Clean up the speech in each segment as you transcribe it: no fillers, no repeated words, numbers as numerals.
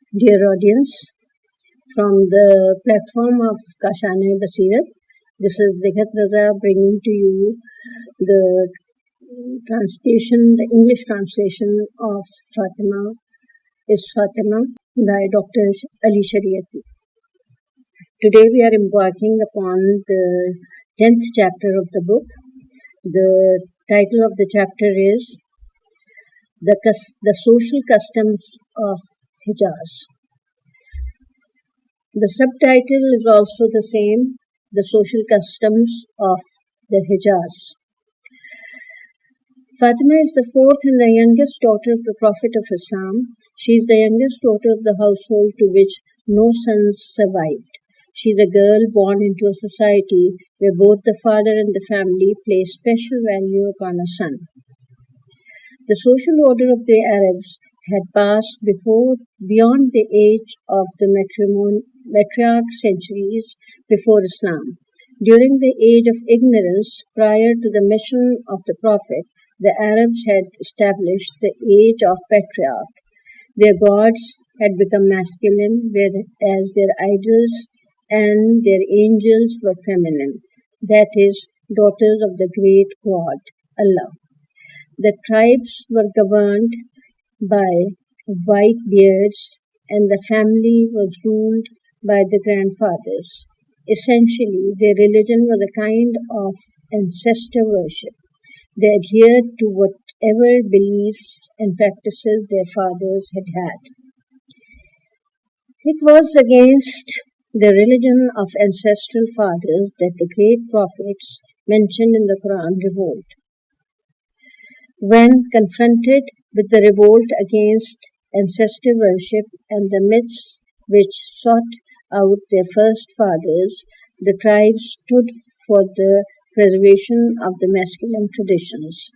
Dear audience, from the platform of Kashana-e-Baseerat, this is Dikhat Raza bringing to you the English translation of Fatima Fatima by Dr. Ali Shariyati. Today we are embarking upon the 10th chapter of the book. The title of the chapter is The Social Customs of Hijaz. The subtitle is also the same, The Social Customs of the Hijaz. Fatima is the fourth and the youngest daughter of the Prophet of Islam. She is the youngest daughter of the household to which no sons survived. She is a girl born into a society where both the father and the family place special value upon a son. The social order of the Arabs had passed beyond the age of the matriarch centuries before Islam. During the age of ignorance, prior to the mission of the Prophet, the Arabs had established the age of patriarch. Their gods had become masculine, whereas their idols and their angels were feminine, that is, daughters of the great God, Allah. The tribes were governed by white beards, and the family was ruled by the grandfathers. Essentially, their religion was a kind of ancestor worship. They adhered to whatever beliefs and practices their fathers had had. It was against the religion of ancestral fathers that the great prophets mentioned in the Quran revolt. When confronted with the revolt against ancestor worship and the myths which sought out their first fathers, the tribes stood for the preservation of the masculine traditions.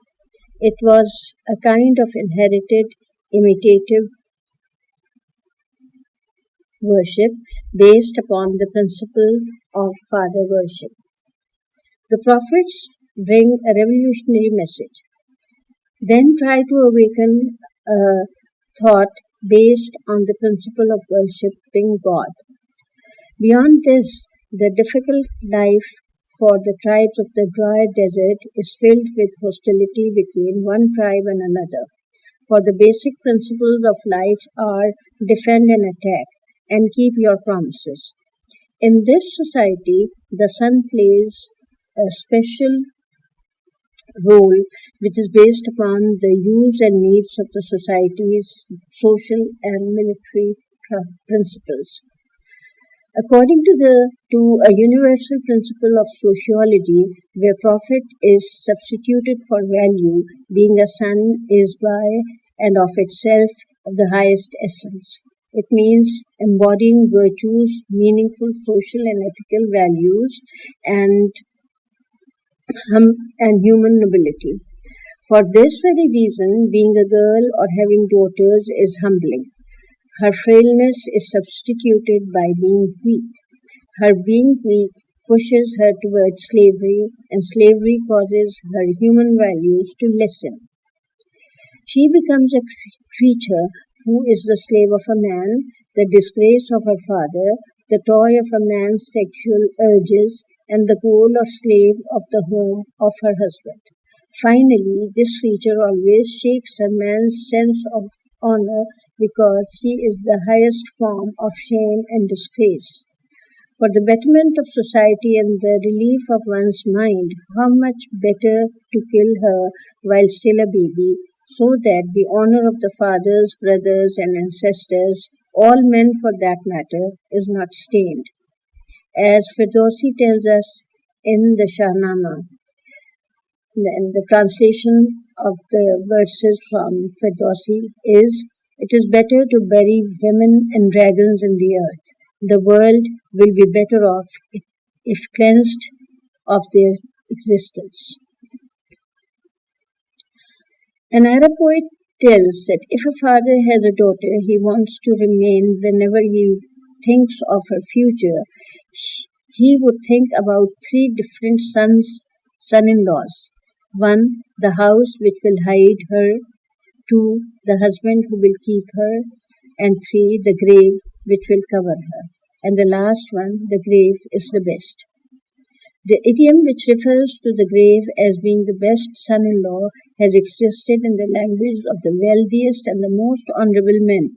It was a kind of inherited, imitative worship based upon the principle of father worship. The prophets bring a revolutionary message. Then try to awaken a thought based on the principle of worshipping God. Beyond this, the difficult life for the tribes of the dry desert is filled with hostility between one tribe and another. For the basic principles of life are defend and attack, and keep your promises. In this society, the son plays a special role which is based upon the use and needs of the society's social and military principles. According to a universal principle of sociology, where profit is substituted for value, being a son is by and of itself of the highest essence. It means embodying virtues, meaningful social and ethical values, and human nobility. For this very reason, being a girl or having daughters is humbling. Her frailness is substituted by being weak. Her being weak pushes her towards slavery, and slavery causes her human values to lessen. She becomes a creature who is the slave of a man, the disgrace of her father, the toy of a man's sexual urges, and the goal or slave of the home of her husband. Finally, this creature always shakes her man's sense of honor because she is the highest form of shame and disgrace. For the betterment of society and the relief of one's mind, how much better to kill her while still a baby, so that the honor of the fathers, brothers, and ancestors, all men for that matter, is not stained. As Ferdowsi tells us in the Shahnama, and the translation of the verses from Ferdowsi is, it is better to bury women and dragons in the earth. The world will be better off if cleansed of their existence. An Arab poet tells that if a father has a daughter he wants to remain, whenever he thinks of her future, he would think about three different son-in-laws. 1. The house which will hide her. 2. The husband who will keep her. and 3, the grave which will cover her. And the last one, the grave is the best. The idiom which refers to the grave as being the best son-in-law has existed in the language of the wealthiest and the most honorable men.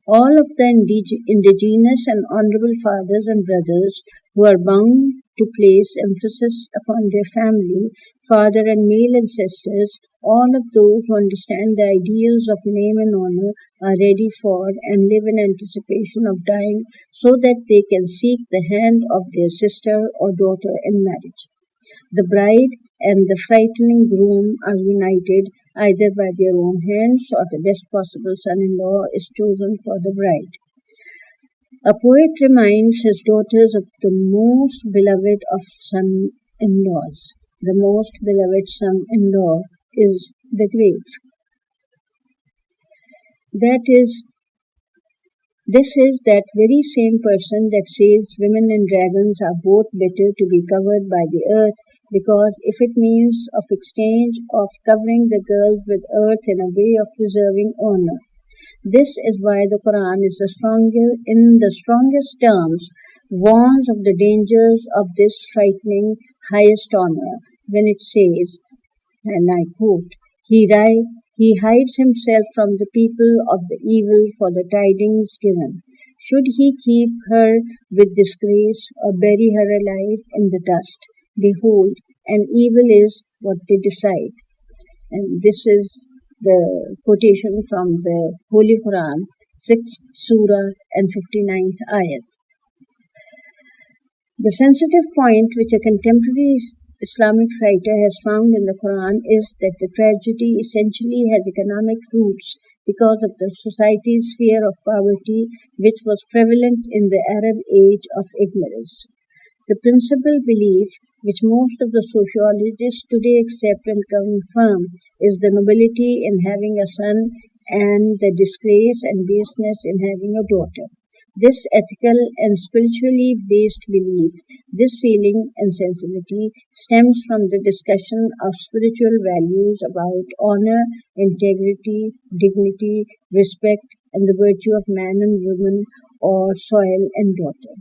All of the indigenous and honorable fathers and brothers who are bound to place emphasis upon their family, father and male ancestors, all of those who understand the ideals of name and honor are ready for and live in anticipation of dying so that they can seek the hand of their sister or daughter in marriage. The bride and the frightening groom are united either by their own hands or the best possible son-in-law is chosen for the bride. A poet reminds his daughters of the most beloved of son-in-laws. The most beloved son-in-law is the grave. This is that very same person that says women and dragons are both better to be covered by the earth, because if it means of exchange of covering the girls with earth in a way of preserving honor. This is why the Quran is in the strongest terms warns of the dangers of this frightening highest honor when it says, and I quote, He hides himself from the people of the evil for the tidings given. Should he keep her with disgrace or bury her alive in the dust? Behold, an evil is what they decide. And this is the quotation from the Holy Quran, 6th Surah and 59th Ayat. The sensitive point which a contemporary Islamic writer has found in the Quran is that the tragedy essentially has economic roots because of the society's fear of poverty which was prevalent in the Arab age of ignorance. The principal belief, which most of the sociologists today accept and confirm, is the nobility in having a son and the disgrace and baseness in having a daughter. This ethical and spiritually based belief, this feeling and sensibility stems from the discussion of spiritual values about honor, integrity, dignity, respect, and the virtue of man and woman or soil and daughter.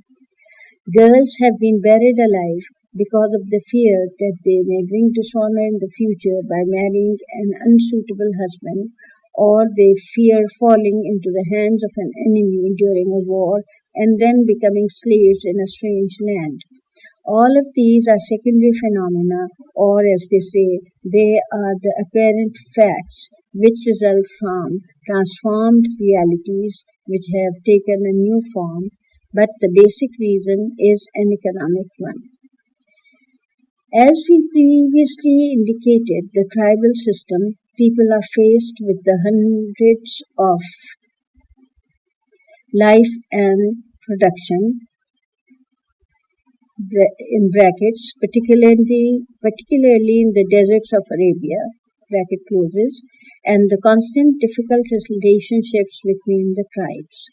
Girls have been buried alive because of the fear that they may bring dishonor in the future by marrying an unsuitable husband, or they fear falling into the hands of an enemy during a war and then becoming slaves in a strange land. All of these are secondary phenomena, or as they say, they are the apparent facts which result from transformed realities which have taken a new form, but the basic reason is an economic one. As we previously indicated, the tribal system, people are faced with the hundreds of life and production, in brackets, particularly in the deserts of Arabia, bracket closes, and the constant difficult relationships between the tribes.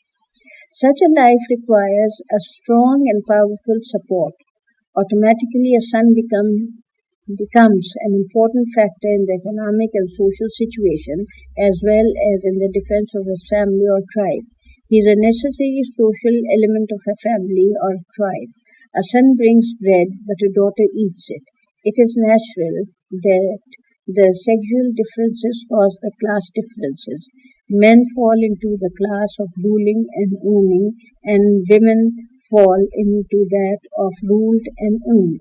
Such a life requires a strong and powerful support. Automatically, a son becomes an important factor in the economic and social situation as well as in the defense of his family or tribe. He is a necessary social element of a family or tribe. A son brings bread, but a daughter eats it. It is natural that the sexual differences cause the class differences. Men fall into the class of ruling and owning, and women fall into that of ruled and owned.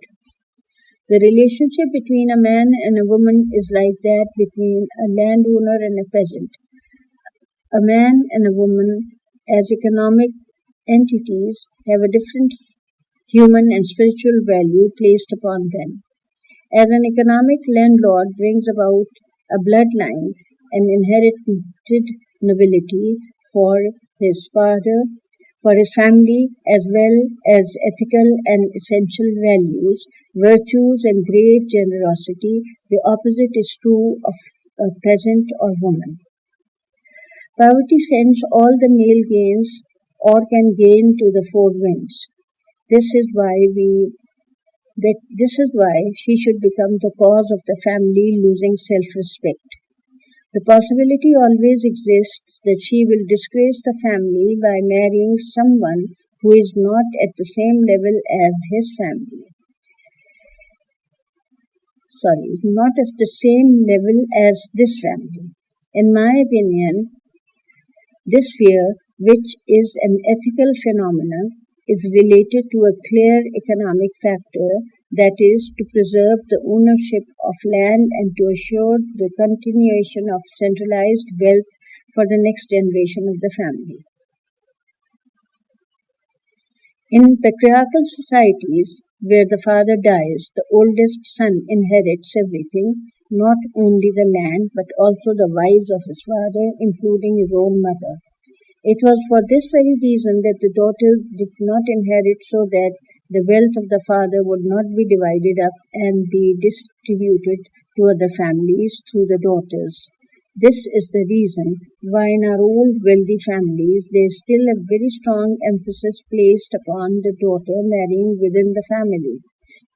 The relationship between a man and a woman is like that between a landowner and a peasant. A man and a woman, as economic entities, have a different human and spiritual value placed upon them. As an economic landlord brings about a bloodline and inherited nobility for his father, for his family, as well as ethical and essential values, virtues and great generosity, the opposite is true of a peasant or woman. Poverty sends all the male gains or can gain to the four winds. This is why she should become the cause of the family losing self-respect. The possibility always exists that she will disgrace the family by marrying someone who is not at the same level as his family. Not at the same level as this family. In my opinion, this fear, which is an ethical phenomenon, is related to a clear economic factor, that is, to preserve the ownership of land and to assure the continuation of centralized wealth for the next generation of the family. In patriarchal societies, where the father dies, the oldest son inherits everything, not only the land but also the wives of his father, including his own mother. It was for this very reason that the daughters did not inherit, so that the wealth of the father would not be divided up and be distributed to other families through the daughters. This is the reason why in our old wealthy families there is still a very strong emphasis placed upon the daughter marrying within the family.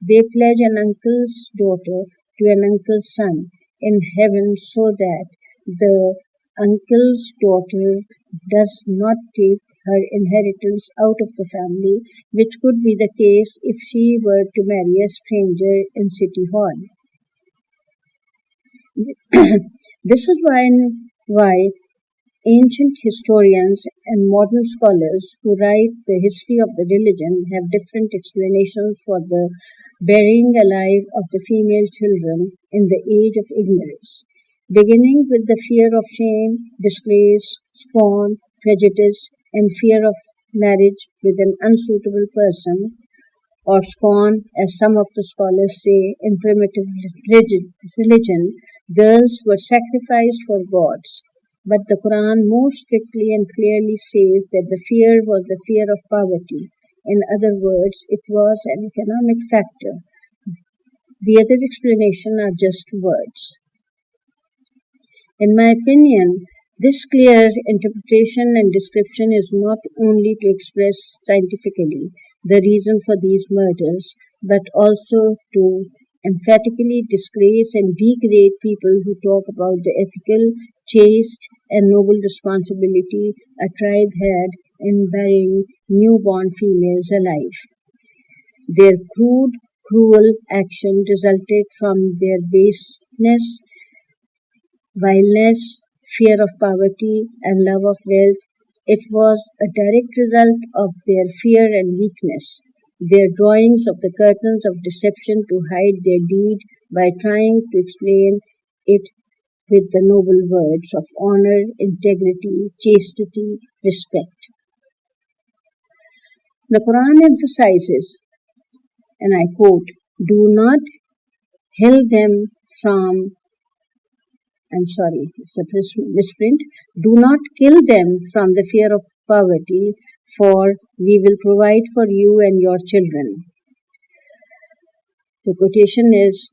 They pledge an uncle's daughter to an uncle's son in heaven so that the uncle's daughter does not take her inheritance out of the family, which could be the case if she were to marry a stranger in City Hall. This is why ancient historians and modern scholars who write the history of the religion have different explanations for the burying alive of the female children in the age of ignorance, beginning with the fear of shame, disgrace, scorn, prejudice, and fear of marriage with an unsuitable person, or scorn, as some of the scholars say, in primitive religion, girls were sacrificed for gods. But the Quran most strictly and clearly says that the fear was the fear of poverty. In other words, it was an economic factor. The other explanation are just words. In my opinion, this clear interpretation and description is not only to express scientifically the reason for these murders, but also to emphatically disgrace and degrade people who talk about the ethical, chaste, and noble responsibility a tribe had in burying newborn females alive. Their crude, cruel action resulted from their baseness, vileness, fear of poverty, and love of wealth. It was a direct result of their fear and weakness, their drawings of the curtains of deception to hide their deed by trying to explain it with the noble words of honor, integrity, chastity, respect. The Quran emphasizes, and I quote, "Do not hill them from," it's a misprint, "do not kill them from the fear of poverty, for we will provide for you and your children." The quotation is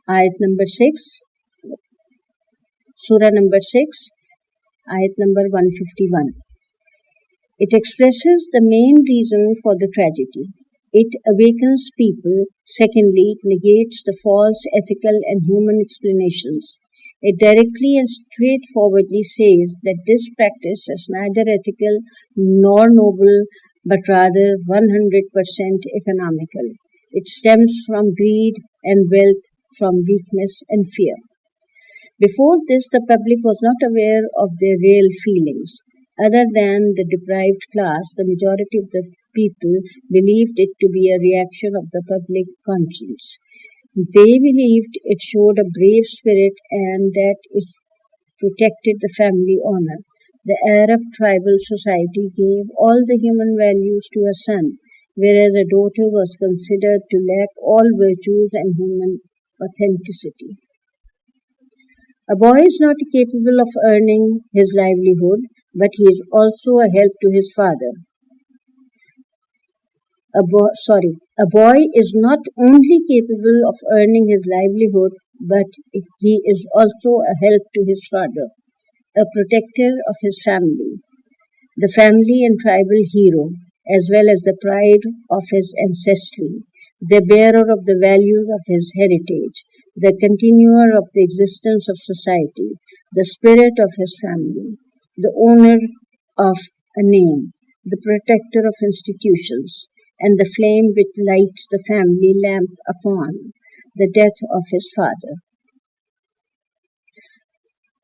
ayat number 6, surah number 6, ayat number 151. It expresses the main reason for the tragedy. It awakens people. Secondly, it negates the false ethical and human explanations. It directly and straightforwardly says that this practice is neither ethical nor noble, but rather 100% economical. It stems from greed and wealth, from weakness and fear. Before this, the public was not aware of their real feelings. Other than the deprived class, the majority of the people believed it to be a reaction of the public conscience. They believed it showed a brave spirit and that it protected the family honor. The Arab tribal society gave all the human values to a son, whereas a daughter was considered to lack all virtues and human authenticity. A boy is not capable of earning his livelihood, but he is also a help to his father. A boy is not only capable of earning his livelihood, but he is also a help to his father, a protector of his family, the family and tribal hero, as well as the pride of his ancestry, the bearer of the values of his heritage, the continuer of the existence of society, the spirit of his family, the owner of a name, the protector of institutions, and the flame which lights the family lamp upon the death of his father.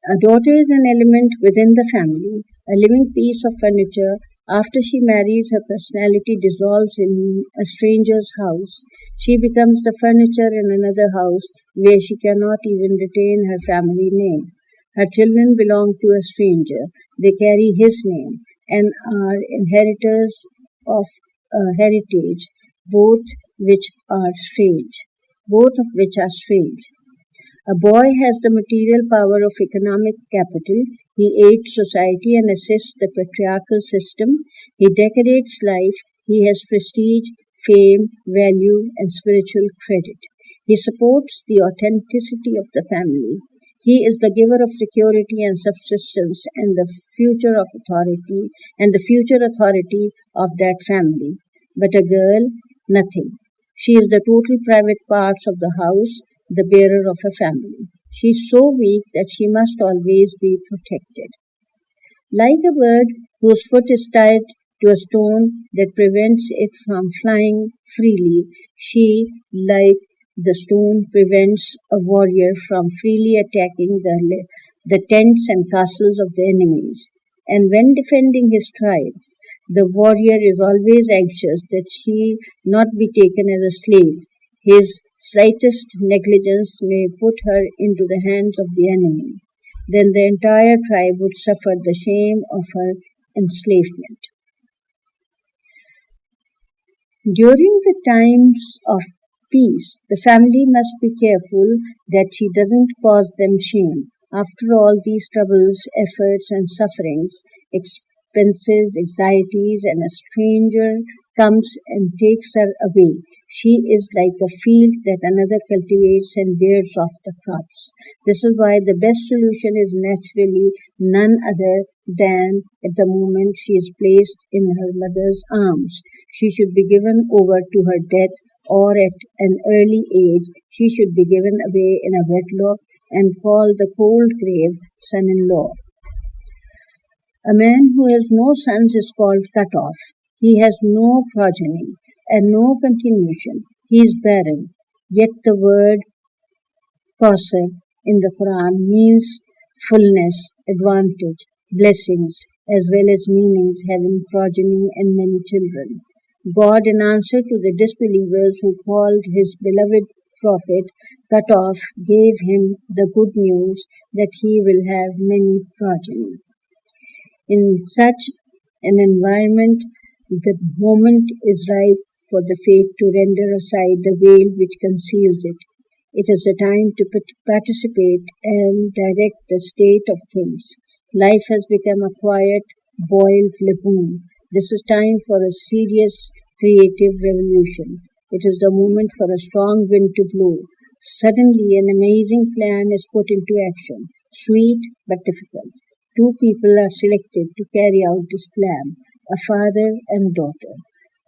A daughter is an element within the family, a living piece of furniture. After she marries, her personality dissolves in a stranger's house. She becomes the furniture in another house where she cannot even retain her family name. Her children belong to a stranger. They carry his name and are inheritors of a heritage, both of which are strange. A boy has the material power of economic capital. He aids society and assists the patriarchal system. He decorates life. He has prestige, fame, value, and spiritual credit. He supports the authenticity of the family. He is the giver of security and subsistence and the future authority of that family. But a girl, nothing. She is the total private parts of the house, the bearer of a family. She is so weak that she must always be protected. Like a bird whose foot is tied to a stone that prevents it from flying freely, she, like the stone, prevents a warrior from freely attacking the tents and castles of the enemies. And when defending his tribe, the warrior is always anxious that she not be taken as a slave. His slightest negligence may put her into the hands of the enemy. Then the entire tribe would suffer the shame of her enslavement. During the times of peace, the family must be careful that she doesn't cause them shame. After all these troubles, efforts, and sufferings, expenses, anxieties, and a stranger comes and takes her away. She is like a field that another cultivates and bears off the crops. This is why the best solution is naturally none other than at the moment she is placed in her mother's arms. She should be given over to her death, or at an early age she should be given away in a wedlock and called the cold grave son-in-law. A man who has no sons is called cut off. He has no progeny and no continuation. He is barren. Yet the word Kausar in the Quran means fullness, advantage, blessings, as well as meanings having progeny and many children. God, in answer to the disbelievers who called his beloved prophet cut off, gave him the good news that he will have many progeny. In such an environment, the moment is ripe for the fate to render aside the veil which conceals it. It is a time to participate and direct the state of things. Life has become a quiet, boiled lagoon. This is time for a serious, creative revolution. It is the moment for a strong wind to blow. Suddenly, an amazing plan is put into action, sweet but difficult. Two people are selected to carry out this plan, a father and daughter.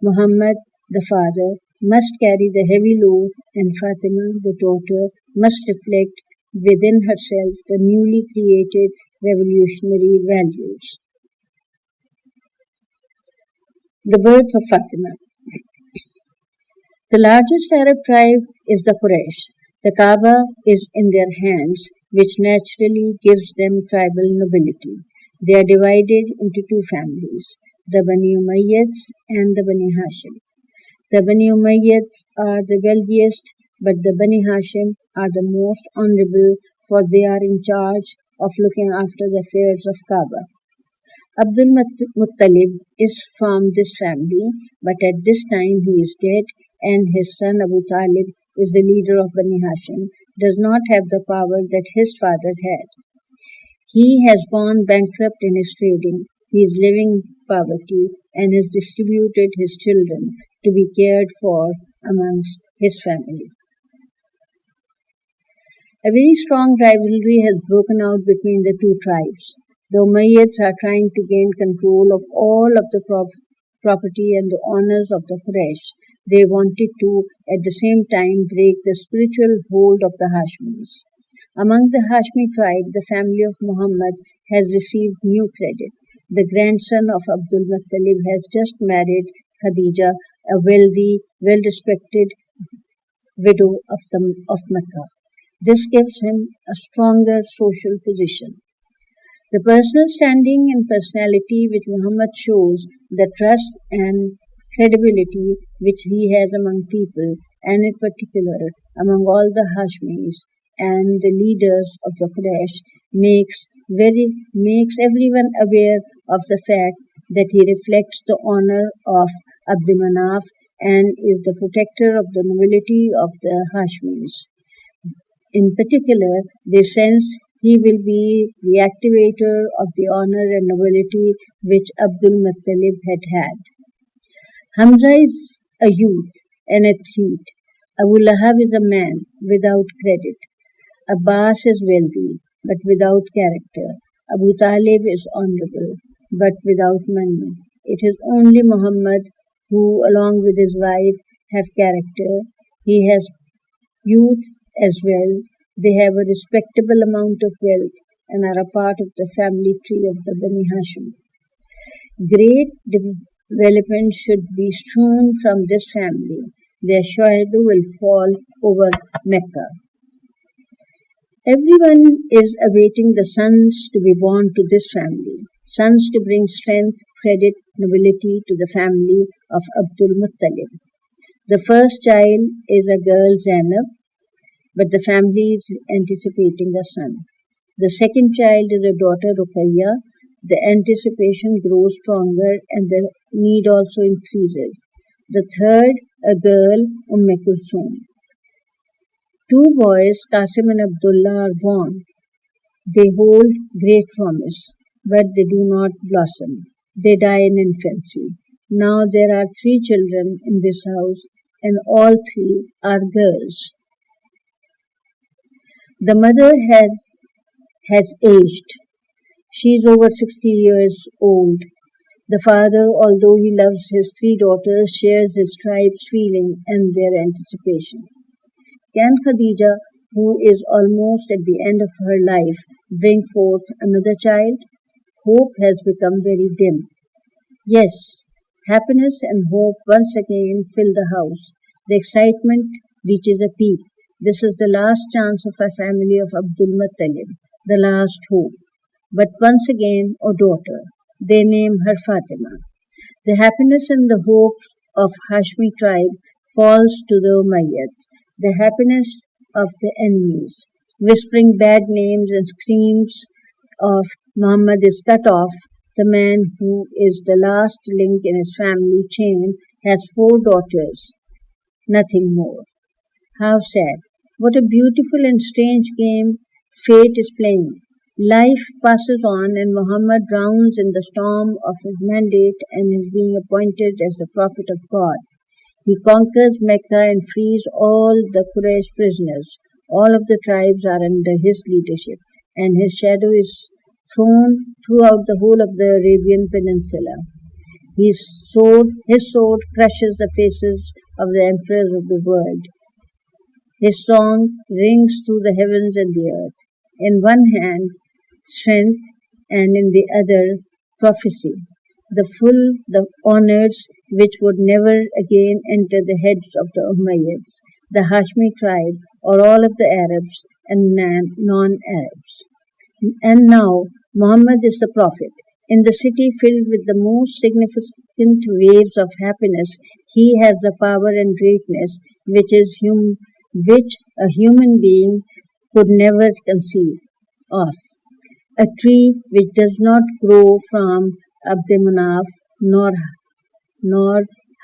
Muhammad, the father, must carry the heavy load, and Fatima, the daughter, must reflect within herself the newly created revolutionary values. The birth of Fatima. The largest Arab tribe is the Quraysh. The Kaaba is in their hands, which naturally gives them tribal nobility. They are divided into two families, the Bani Umayyads and the Bani Hashim. The Bani Umayyads are the wealthiest, but the Bani Hashim are the most honorable, for they are in charge of looking after the affairs of Kaaba. Abdul Muttalib is from this family, but at this time he is dead, and his son Abu Talib is the leader of Bani Hashim, does not have the power that his father had. He has gone bankrupt in his trading. He is living in poverty and has distributed his children to be cared for amongst his family. A very strong rivalry has broken out between the two tribes. The Umayyads are trying to gain control of all of the property and the honors of the Quraysh. They wanted to, at the same time, break the spiritual hold of the Hashmis. Among the Hashmi tribe, the family of Muhammad has received new credit. The grandson of Abdul Muttalib has just married Khadija, a wealthy, well-respected widow of Mecca. This gives him a stronger social position. The personal standing and personality which Muhammad shows, the trust and credibility which he has among people, and in particular among all the Hashmis and the leaders of the Quraysh, makes everyone aware of the fact that he reflects the honor of Abd Manaf and is the protector of the nobility of the Hashmis. In particular, they sense he will be the activator of the honor and nobility which Abdul Muttalib had. Hamza is a youth, an athlete. Abu Lahab is a man without credit. Abbas is wealthy, but without character. Abu Talib is honorable, but without money. It is only Muhammad who, along with his wife, have character. He has youth as well. They have a respectable amount of wealth and are a part of the family tree of the Bani Hashim. Great development should be strewn from this family. Their Shuhada will fall over Mecca. Everyone is awaiting the sons to be born to this family, sons to bring strength, credit, nobility to the family of Abdul Muttalib. The first child is a girl, Zainab, but the family is anticipating a son. The second child is a daughter, Ruqayya. The anticipation grows stronger and the need also increases. The third, a girl, Kulthum. Two boys, Qasim and Abdullah, are born. They hold great promise, but they do not blossom. They die in infancy. Now there are 3 children in this house, and all 3 are girls. The mother has aged. She is over 60 years old. The father, although he loves his 3 daughters, shares his tribe's feeling and their anticipation. Can Khadija, who is almost at the end of her life, bring forth another child? Hope has become very dim. Yes, happiness and hope once again fill the house. The excitement reaches a peak. This is the last chance of a family of Abdul Muttalib, the last hope. But once again, O daughter, they name her Fatima. The happiness and the hope of Hashmi tribe falls to the Umayyads, the happiness of the enemies. Whispering bad names and screams of Muhammad is cut off. The man who is the last link in his family chain has 4 daughters, nothing more. How sad. What a beautiful and strange game fate is playing. Life passes on and Muhammad drowns in the storm of his mandate and is being appointed as the prophet of God. He conquers Mecca and frees all the Quraysh prisoners. All of the tribes are under his leadership, and his shadow is thrown throughout the whole of the Arabian Peninsula. His sword crushes the faces of the emperors of the world. His song rings through the heavens and the earth. In one hand, strength, and in the other, prophecy. The honors which would never again enter the heads of the Umayyads, the Hashmi tribe, or all of the Arabs and non-Arabs. And now, Muhammad is the prophet. In the city filled with the most significant waves of happiness, he has the power and greatness which a human being could never conceive of. A tree which does not grow from Abd Manaf, nor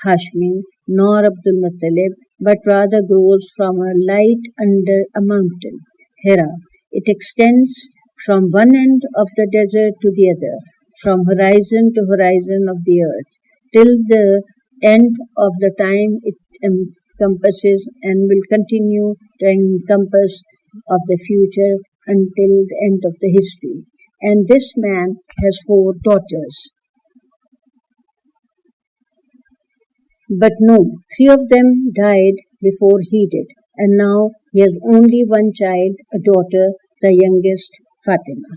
Hashmi, nor Abdul Muttalib, but rather grows from a light under a mountain, Hira. It extends from one end of the desert to the other, from horizon to horizon of the earth, till the end of the time it encompasses and will continue to encompass of the future until the end of the history. And this man has 4 daughters. But no, 3 of them died before he did, and now he has only one child, a daughter, the youngest, Fatima.